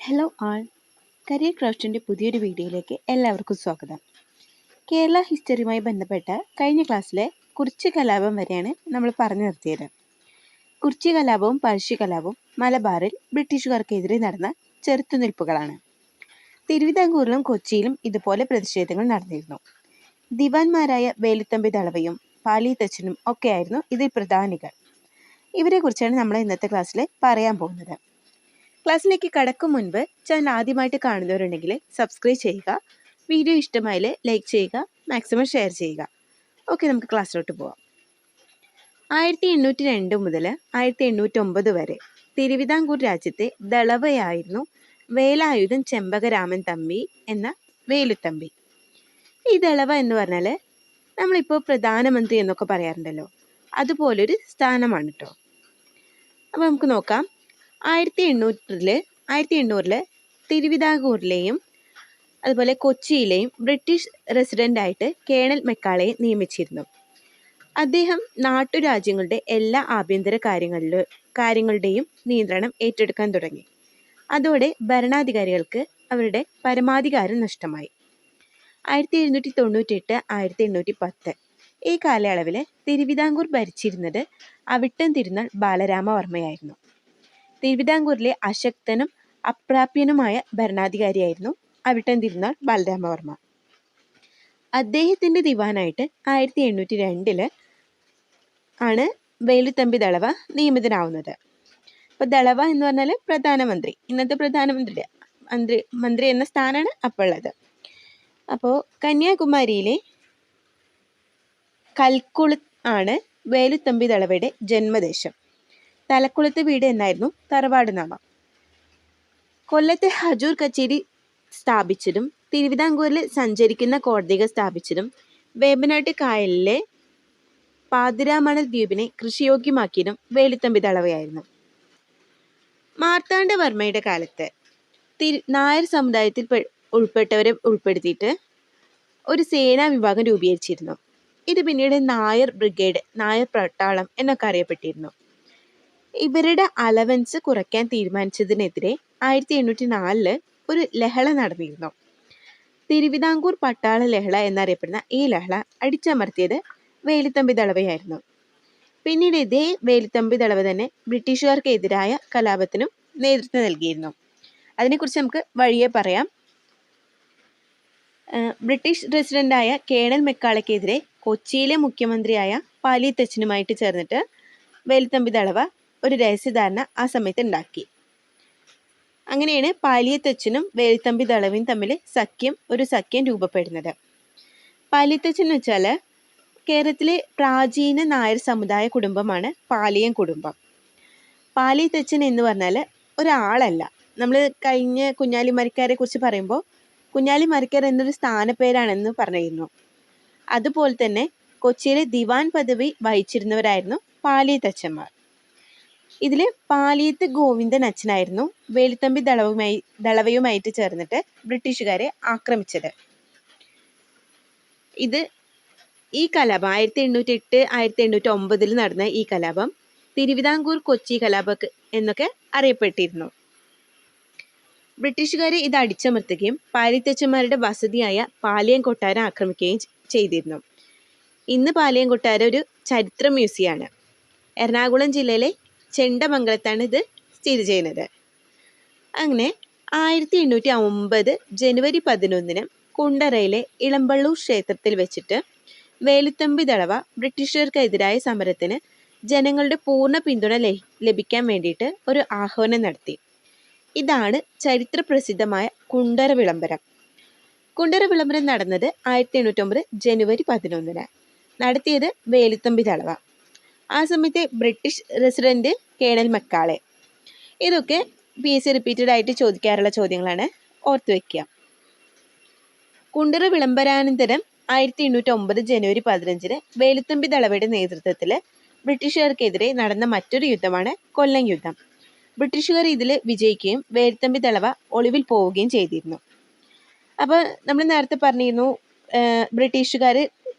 Hello ആൾ, career ക്രാഫ്റ്റിൻ്റെ പുതിയൊരു വീഡിയോയിലേക്ക് എല്ലാവർക്കും സ്വാഗതം. കേരള ഹിസ്റ്ററിയുമായി ബന്ധപ്പെട്ട കഴിഞ്ഞ ക്ലാസ്സിലെ കുറിച്യ കലാപം വരെയാണ് നമ്മൾ പറഞ്ഞു നിർത്തിയത്. കുറിച്യ കലാപവും പഴശ്ശി കലാപവും മലബാറിൽ ബ്രിട്ടീഷുകാർക്കെതിരെ നടന്ന ചെറുത്തുനിൽപ്പുകളാണ്. തിരുവിതാംകൂറിലും കൊച്ചിയിലും ഇതുപോലെ പ്രതിഷേധങ്ങൾ നടന്നിരുന്നു. ദിവാൻമാരായ വേലുത്തമ്പി ദളവയും പാലിയത്തച്ഛനും ഒക്കെയായിരുന്നു ഇതിൽ പ്രധാനികൾ. ഇവരെക്കുറിച്ചാണ് നമ്മൾ ഇന്നത്തെ ക്ലാസ്സിൽ പറയാൻ പോകുന്നത്. ക്ലാസ്സിലേക്ക് കടക്കും മുൻപ് ചാനൽ ആദ്യമായിട്ട് കാണുന്നവരുണ്ടെങ്കിൽ സബ്സ്ക്രൈബ് ചെയ്യുക, വീഡിയോ ഇഷ്ടമായാൽ ലൈക്ക് ചെയ്യുക, മാക്സിമം ഷെയർ ചെയ്യുക. ഓക്കെ, നമുക്ക് ക്ലാസ്സിലോട്ട് പോവാം. 1802 മുതൽ 1809 വരെ തിരുവിതാംകൂർ രാജ്യത്തെ ദളവയായിരുന്നു വേലായുധൻ ചെമ്പകരാമൻ തമ്പി എന്ന വേലുത്തമ്പി. ഈ ദളവ എന്ന് പറഞ്ഞാൽ നമ്മളിപ്പോൾ പ്രധാനമന്ത്രി എന്നൊക്കെ പറയാറുണ്ടല്ലോ, അതുപോലൊരു സ്ഥാനമാണ് കേട്ടോ. അപ്പോൾ നമുക്ക് നോക്കാം. 1800 തിരുവിതാംകൂറിലെയും അതുപോലെ കൊച്ചിയിലെയും ബ്രിട്ടീഷ് റെസിഡൻ്റായിട്ട് കേണൽ മെക്കാളയെ നിയമിച്ചിരുന്നു. അദ്ദേഹം നാട്ടുരാജ്യങ്ങളുടെ എല്ലാ ആഭ്യന്തര കാര്യങ്ങളുടെയും നിയന്ത്രണം ഏറ്റെടുക്കാൻ തുടങ്ങി. അതോടെ ഭരണാധികാരികൾക്ക് അവരുടെ പരമാധികാരം നഷ്ടമായി. 1798 1810 ഈ കാലയളവിൽ തിരുവിതാംകൂർ ഭരിച്ചിരുന്നത് അവിട്ടം തിരുനാൾ ബാലരാമവർമ്മയായിരുന്നു. തിരുവിതാംകൂറിലെ അശക്തനും അപ്രാപ്യനുമായ ഭരണാധികാരിയായിരുന്നു അവിട്ടം തിരുനാൾ ബാലരാമവർമ്മ. അദ്ദേഹത്തിൻ്റെ ദിവാനായിട്ട് 1802 ആണ് വേലുത്തമ്പി ദളവ നിയമിതനാവുന്നത്. അപ്പോൾ ദളവ എന്ന് പറഞ്ഞാൽ പ്രധാനമന്ത്രി, ഇന്നത്തെ മന്ത്രി എന്ന സ്ഥാനമാണ് അപ്പോൾ ഉള്ളത്. അപ്പോൾ കന്യാകുമാരിയിലെ കൽക്കുളത്ത് ആണ് വേലുത്തമ്പി ദളവയുടെ ജന്മദേശം. തലക്കുളത്ത് വീട് എന്നായിരുന്നു തറവാട് നാമം. കൊല്ലത്തെ ഹജൂർ കച്ചേരി സ്ഥാപിച്ചതും തിരുവിതാംകൂറിൽ സഞ്ചരിക്കുന്ന കോടതികൾ സ്ഥാപിച്ചതും വേമ്പനാട്ട് കായലിലെ പാതിരാമണൽ ദ്വീപിനെ കൃഷിയോഗ്യമാക്കിയതും വേലുത്തമ്പി ദളവയായിരുന്നു. മാർത്താണ്ഡവർമ്മയുടെ കാലത്ത് നായർ സമുദായത്തിൽ ഉൾപ്പെട്ടവരെ ഉൾപ്പെടുത്തിയിട്ട് ഒരു സേനാ വിഭാഗം രൂപീകരിച്ചിരുന്നു. ഇത് പിന്നീട് നായർ ബ്രിഗേഡ്, നായർ പട്ടാളം എന്നൊക്കെ അറിയപ്പെട്ടിരുന്നു. ഇവരുടെ അലവൻസ് കുറയ്ക്കാൻ തീരുമാനിച്ചതിനെതിരെ 1804 ഒരു ലഹള നടന്നിരുന്നു. തിരുവിതാംകൂർ പട്ടാള ലഹള എന്നറിയപ്പെടുന്ന ഈ ലഹള അടിച്ചമർത്തിയത് വേലുത്തമ്പി ദളവയായിരുന്നു. പിന്നീട് ഇതേ വേലുത്തമ്പി ദളവ തന്നെ ബ്രിട്ടീഷുകാർക്കെതിരായ കലാപത്തിനും നേതൃത്വം നൽകിയിരുന്നു. അതിനെക്കുറിച്ച് നമുക്ക് വഴിയെ പറയാം. ബ്രിട്ടീഷ് റെസിഡൻ്റായ കേണൽ മെക്കാളയ്ക്കെതിരെ കൊച്ചിയിലെ മുഖ്യമന്ത്രിയായ പാലിയത്തച്ഛനുമായിട്ട് ചേർന്നിട്ട് വേലുത്തമ്പി ദളവ ഒരു രഹസ്യധാരണ ആ സമയത്ത് ഉണ്ടാക്കി. അങ്ങനെയാണ് പാലിയത്തച്ഛനും വേലുത്തമ്പി ദളവയും തമ്മിൽ ഒരു സഖ്യം രൂപപ്പെടുന്നത്. പാലിയത്തച്ഛൻ എന്ന് വെച്ചാൽ കേരളത്തിലെ പ്രാചീന നായർ സമുദായ കുടുംബമാണ് പാലിയൻ കുടുംബം. പാലിയത്തച്ഛൻ എന്ന് പറഞ്ഞാൽ ഒരാളല്ല. നമ്മൾ കഴിഞ്ഞ കുഞ്ഞാലിമരക്കാരെ കുറിച്ച് പറയുമ്പോൾ കുഞ്ഞാലിമരക്കാർ എന്നൊരു സ്ഥാനപ്പേരാണെന്ന് പറഞ്ഞിരുന്നു. അതുപോലെ തന്നെ കൊച്ചിയിലെ ദിവാൻ പദവി വഹിച്ചിരുന്നവരായിരുന്നു പാലിയത്തച്ഛന്മാർ. ഇതിൽ പാലിയത്ത് ഗോവിന്ദൻ അച്ഛനായിരുന്നു വേലുത്തമ്പി ദളവയുമായിട്ട് ചേർന്നിട്ട് ബ്രിട്ടീഷുകാരെ ആക്രമിച്ചത്. ഈ കലാപം 1808 1809 നടന്ന ഈ കലാപം തിരുവിതാംകൂർ കൊച്ചി കലാപം എന്നൊക്കെ അറിയപ്പെട്ടിരുന്നു. ബ്രിട്ടീഷുകാരെ ഇത് അടിച്ചമർത്തുകയും പാലിയത്തച്ഛന്മാരുടെ വസതിയായ പാലിയം കൊട്ടാരം ആക്രമിക്കുകയും ചെയ്തിരുന്നു. ഇന്ന് പാലിയം കൊട്ടാരം ഒരു ചരിത്ര മ്യൂസിയമാണ്. എറണാകുളം ജില്ലയിലെ ചെണ്ടമംഗലത്താണ് ഇത് സ്ഥിതി ചെയ്യുന്നത്. അങ്ങനെ 1809 ജനുവരി 11 കുണ്ടറയിലെ ഇളമ്പള്ളൂർ ക്ഷേത്രത്തിൽ വെച്ചിട്ട് വേലുത്തമ്പി ദളവ ബ്രിട്ടീഷുകാർക്കെതിരായ സമരത്തിന് ജനങ്ങളുടെ പൂർണ്ണ പിന്തുണ ലഭിക്കാൻ വേണ്ടിയിട്ട് ഒരു ആഹ്വാനം നടത്തി. ഇതാണ് ചരിത്ര പ്രസിദ്ധമായ കുണ്ടറ വിളംബരം. കുണ്ടറ വിളംബരം നടന്നത് 1809 ജനുവരി 11 നടത്തിയത് വേലുത്തമ്പി ദളവ. ആ സമയത്തെ ബ്രിട്ടീഷ് റെസിഡന്റ് കേണൽ മെക്കാളെ. ഇതൊക്കെ PSC റിപ്പീറ്റഡ് ആയിട്ട് ചോദിക്കാറുള്ള ചോദ്യങ്ങളാണ്, ഓർത്തു വയ്ക്കുക. കുണ്ടറ വിളംബരാനന്തരം 1809 ജനുവരി 15 വേലുത്തമ്പി ദളവയുടെ നേതൃത്വത്തിൽ ബ്രിട്ടീഷുകാർക്കെതിരെ നടന്ന മറ്റൊരു യുദ്ധമാണ് കൊല്ലം യുദ്ധം. ബ്രിട്ടീഷുകാർ ഇതിൽ വിജയിക്കുകയും വേലുത്തമ്പി ദളവ ഒളിവിൽ പോവുകയും ചെയ്തിരുന്നു. അപ്പോൾ നമ്മൾ നേരത്തെ പറഞ്ഞിരുന്നു ബ്രിട്ടീഷുകാർ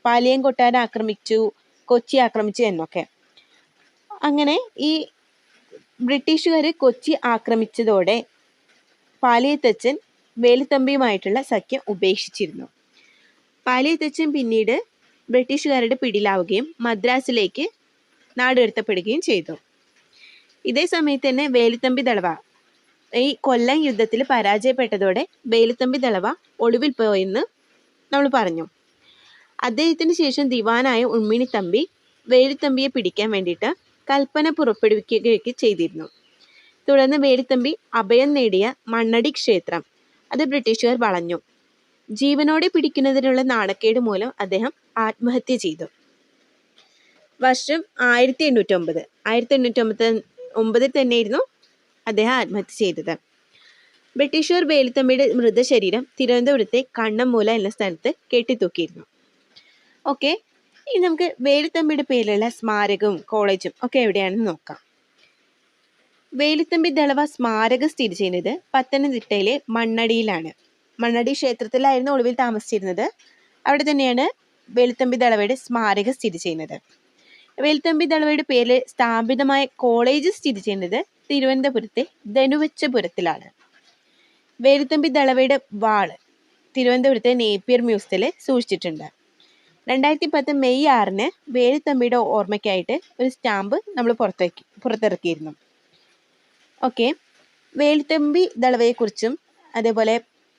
പാലിയം കൊട്ടാരം ആക്രമിച്ചു, കൊച്ചി ആക്രമിച്ചു എന്നൊക്കെ. അങ്ങനെ ഈ ബ്രിട്ടീഷുകാർ കൊച്ചി ആക്രമിച്ചതോടെ പാലിയത്തച്ഛൻ വേലുത്തമ്പിയുമായിട്ടുള്ള സഖ്യം ഉപേക്ഷിച്ചിരുന്നു. പാലിയത്തച്ഛൻ പിന്നീട് ബ്രിട്ടീഷുകാരുടെ പിടിയിലാവുകയും മദ്രാസിലേക്ക് നാടുകടത്തപ്പെടുകയും ചെയ്തു. ഇതേ സമയത്ത് തന്നെ വേലുത്തമ്പി ദളവ ഈ കൊല്ലം യുദ്ധത്തിൽ പരാജയപ്പെട്ടതോടെ വേലുത്തമ്പി ദളവ ഒളിവിൽ പോയെന്ന് നമ്മൾ പറഞ്ഞു. അദ്ദേഹത്തിന് ശേഷം ദിവാനായ ഉണ്ണിത്തമ്പി വേലുത്തമ്പിയെ പിടിക്കാൻ വേണ്ടിയിട്ട് കൽപ്പന പുറപ്പെടുവിക്കുകയൊക്കെ ചെയ്തിരുന്നു. തുടർന്ന് വേലുത്തമ്പി അഭയം നേടിയ മണ്ണടി ക്ഷേത്രം അത് ബ്രിട്ടീഷുകാർ വളഞ്ഞു. ജീവനോടെ പിടിക്കുന്നതിനുള്ള നാണക്കേട് മൂലം അദ്ദേഹം ആത്മഹത്യ ചെയ്തു. വർഷം 1809. 1809 തന്നെയായിരുന്നു അദ്ദേഹം ആത്മഹത്യ ചെയ്തത്. ബ്രിട്ടീഷുകാർ വേലുത്തമ്പിയുടെ മൃതശരീരം തിരുവനന്തപുരത്തെ കണ്ണമ്മൂല എന്ന സ്ഥലത്ത് കെട്ടിത്തൂക്കിയിരുന്നു. ഓക്കെ, ഇനി നമുക്ക് വേലുത്തമ്പിയുടെ പേരിലുള്ള സ്മാരകവും കോളേജും ഒക്കെ എവിടെയാണെന്ന് നോക്കാം. വേലുത്തമ്പി ദളവ സ്മാരകം സ്ഥിതി ചെയ്യുന്നത് പത്തനംതിട്ടയിലെ മണ്ണടിയിലാണ്. മണ്ണടി ക്ഷേത്രത്തിലായിരുന്നു ഒളിവിൽ താമസിച്ചിരുന്നത്. അവിടെ തന്നെയാണ് വേലുത്തമ്പി ദളവയുടെ സ്മാരകം സ്ഥിതി ചെയ്യുന്നത്. വേലുത്തമ്പി ദളവയുടെ പേരിൽ സ്ഥാപിതമായ കോളേജ് സ്ഥിതി ചെയ്യുന്നത് തിരുവനന്തപുരത്തെ ധനുവച്ചപുരത്തിലാണ്. വേലുത്തമ്പി ദളവയുടെ വാള് തിരുവനന്തപുരത്തെ നേപ്പിയർ മ്യൂസിയത്തിൽ സൂക്ഷിച്ചിട്ടുണ്ട്. 2010 മെയ് 6 വേലുത്തമ്പിയുടെ ഓർമ്മയ്ക്കായിട്ട് ഒരു സ്റ്റാമ്പ് നമ്മൾ പുറത്തിറക്കിയിരുന്നു. ഓക്കെ, വേലുത്തമ്പി ദളവയെക്കുറിച്ചും അതേപോലെ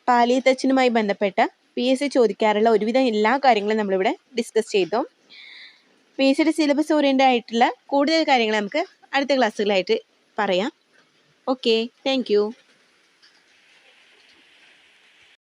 പാലിയത്തച്ഛനുമായി ബന്ധപ്പെട്ട PSC ചോദിക്കാറുള്ള ഒരുവിധം എല്ലാ കാര്യങ്ങളും നമ്മളിവിടെ ഡിസ്കസ് ചെയ്തു. PSCയുടെ സിലബസ് ഓറിയൻറ്റഡ് ആയിട്ടുള്ള കൂടുതൽ കാര്യങ്ങൾ നമുക്ക് അടുത്ത ക്ലാസ്സുകളായിട്ട് പറയാം. Okay, thank you.